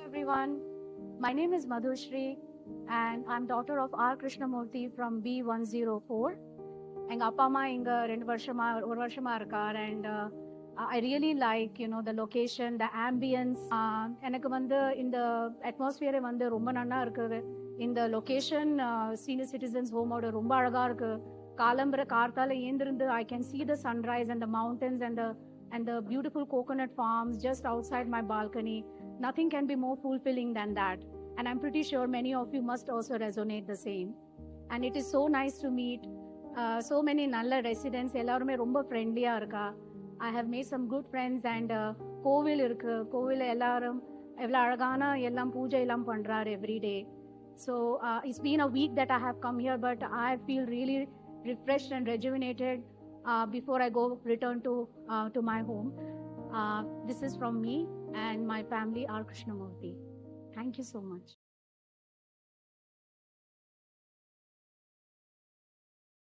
everyone. My name is Madhushri and I'm daughter of R. Krishnamurthy from B104. எங்க அப்பா அம்மா இங்க 2 வருஷமா இருக்கார் and I really like the location, the ambience. எனக்கு இந்த atmosphere ரொம்ப நன்னா இருக்கு. இந்த location senior citizens home ஓட ரொம்ப அழகா இருக்கு. கார்த்தால ஏந்திருந்து I can see the sunrise and the mountains and the beautiful coconut farms just outside my balcony. Nothing can be more fulfilling than that. And I'm pretty sure many of you must also resonate the same. And it is so nice to meet so many நல்ல residents. எல்லாருமே ரொம்ப ஃப்ரெண்ட்லியா இருக்கா. I have made some good friends and கோவில் இருக்கு. கோவில் எல்லாரும் எவ்வளவு அழகான எல்லாம் பூஜை எல்லாம் பண்றாரு every day. So it's been a week that I have come here, but I feel really refreshed and rejuvenated before I return to my home. This is from me and my family, R. Krishnamurthy. Thank you so much.